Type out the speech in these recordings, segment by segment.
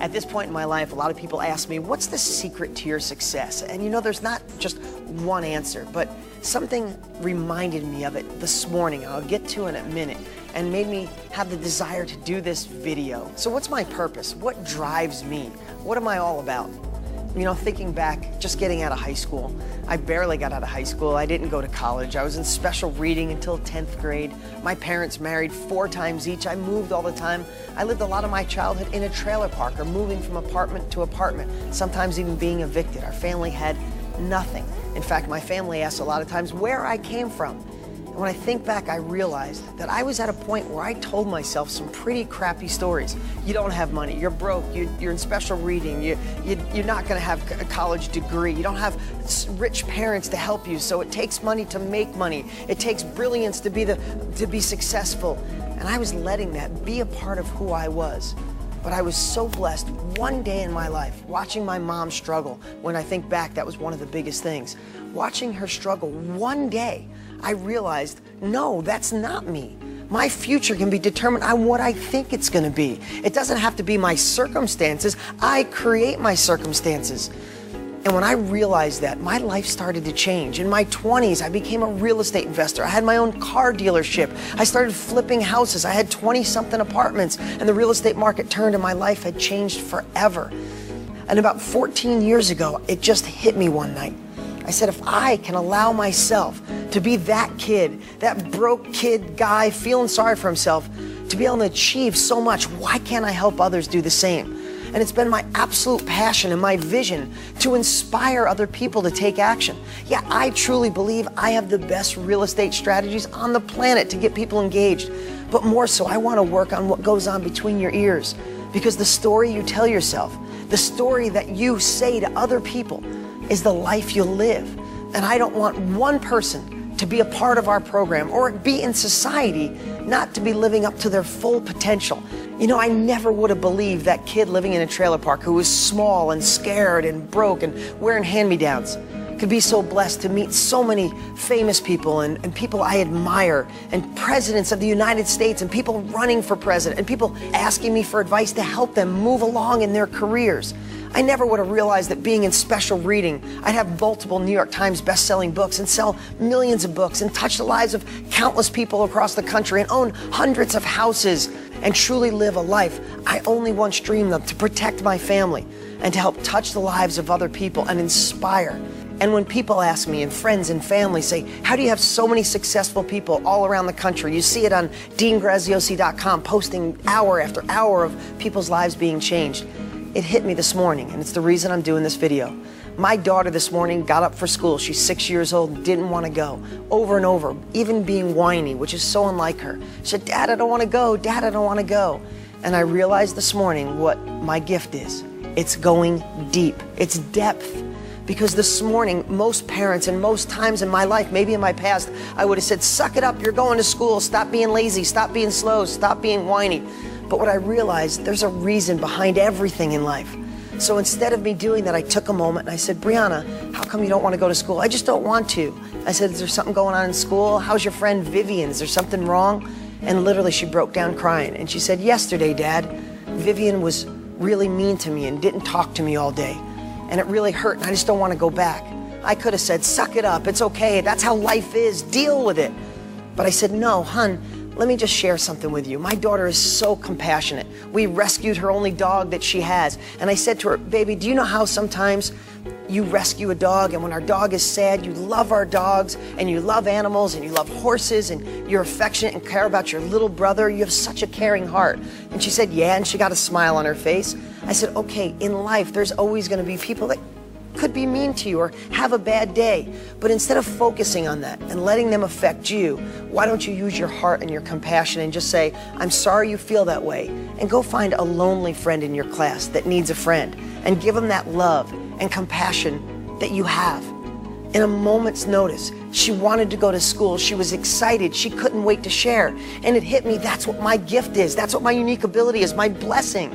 At this point in my life, a lot of people ask me, what's the secret to your success? And you know, there's not just one answer, but something reminded me of it this morning. I'll get to in a minute, and made me have the desire to do this video. So what's my purpose? What drives me? What am I all about? You know, thinking back, just getting out of high school, I barely got out of high school. I didn't go to college. I was in special reading until 10th grade. My parents married 4 times each. I moved all the time. I lived a lot of my childhood in a trailer park or moving from apartment to apartment, sometimes even being evicted. Our family had nothing. In fact, my family asked a lot of times where I came from. And when I think back, I realized that I was at a point where I told myself some pretty crappy stories. You don't have money, you're broke, you're in special reading, you're not gonna have a college degree, you don't have rich parents to help you, so it takes money to make money. It takes brilliance to be successful. And I was letting that be a part of who I was. But I was so blessed one day in my life, watching my mom struggle. When I think back, that was one of the biggest things. Watching her struggle one day, I realized, no, that's not me. My future can be determined on what I think it's gonna be. It doesn't have to be my circumstances. I create my circumstances. And when I realized that, my life started to change. In my 20s, I became a real estate investor. I had my own car dealership. I started flipping houses. I had 20-something apartments, and the real estate market turned and my life had changed forever. And about 14 years ago, it just hit me one night. I said, if I can allow myself to be that kid, that broke kid guy feeling sorry for himself, to be able to achieve so much, why can't I help others do the same? And it's been my absolute passion and my vision to inspire other people to take action. Yeah, I truly believe I have the best real estate strategies on the planet to get people engaged. But more so, I want to work on what goes on between your ears. Because the story you tell yourself, the story that you say to other people, is the life you'll live. And I don't want one person to be a part of our program or be in society not to be living up to their full potential. You know, I never would have believed that kid living in a trailer park who was small and scared and broke and wearing hand-me-downs could be so blessed to meet so many famous people and people I admire, and presidents of the United States, and people running for president, and people asking me for advice to help them move along in their careers. I never would have realized that being in special reading, I'd have multiple New York Times best-selling books and sell millions of books and touch the lives of countless people across the country and own hundreds of houses and truly live a life I only once dreamed of, to protect my family and to help touch the lives of other people and inspire. And when people ask me, and friends and family say, how do you have so many successful people all around the country? You see it on DeanGraziosi.com, posting hour after hour of people's lives being changed. It hit me this morning, and it's the reason I'm doing this video. My daughter this morning got up for school. She's 6 years old and didn't want to go. Over and over, even being whiny, which is so unlike her. She said, Dad, I don't want to go. Dad, I don't want to go. And I realized this morning what my gift is. It's going deep. It's depth. Because this morning, most parents and most times in my life, maybe in my past, I would have said, suck it up, you're going to school, stop being lazy, stop being slow, stop being whiny. But what I realized, there's a reason behind everything in life. So instead of me doing that, I took a moment and I said, Brianna, how come you don't want to go to school? I just don't want to. I said, is there something going on in school? How's your friend Vivian? Is there something wrong? And literally she broke down crying. And she said, yesterday, Dad, Vivian was really mean to me and didn't talk to me all day. And it really hurt, and I just don't want to go back. I could have said, suck it up, it's okay, that's how life is, deal with it. But I said, no, hun, let me just share something with you. My daughter is so compassionate. We rescued her only dog that she has. And I said to her, baby, do you know how sometimes you rescue a dog, and when our dog is sad, you love our dogs, and you love animals, and you love horses, and you're affectionate and care about your little brother. You have such a caring heart. And she said, yeah, and she got a smile on her face. I said, okay, in life, there's always going to be people that could be mean to you or have a bad day. But instead of focusing on that and letting them affect you, why don't you use your heart and your compassion and just say, I'm sorry you feel that way, and go find a lonely friend in your class that needs a friend and give them that love and compassion that you have. In a moment's notice, she wanted to go to school. She was excited. She couldn't wait to share. And it hit me, that's what my gift is. That's what my unique ability is, my blessing.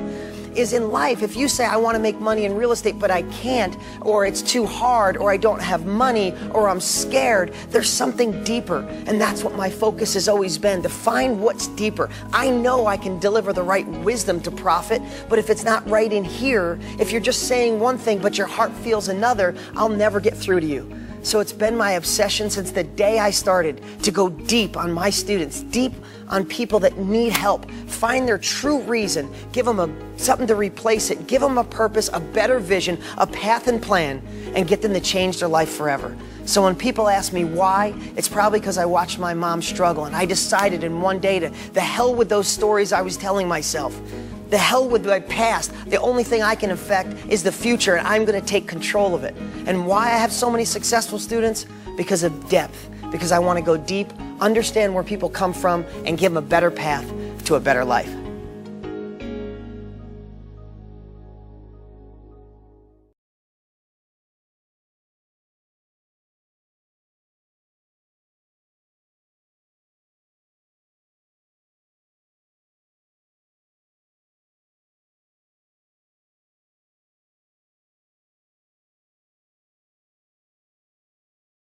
is in life. If you say, I want to make money in real estate, but I can't, or it's too hard, or I don't have money, or I'm scared, there's something deeper. And that's what my focus has always been, to find what's deeper. I know I can deliver the right wisdom to profit, but if it's not right in here, if you're just saying one thing, but your heart feels another, I'll never get through to you. So it's been my obsession since the day I started to go deep on my students, deep on people that need help, find their true reason, give them something to replace it, give them a purpose, a better vision, a path and plan, and get them to change their life forever. So when people ask me why, it's probably because I watched my mom struggle, and I decided in one day to the hell with those stories I was telling myself. The hell with my past. The only thing I can affect is the future, and I'm going to take control of it. And why I have so many successful students? Because of depth. Because I want to go deep, understand where people come from, and give them a better path to a better life.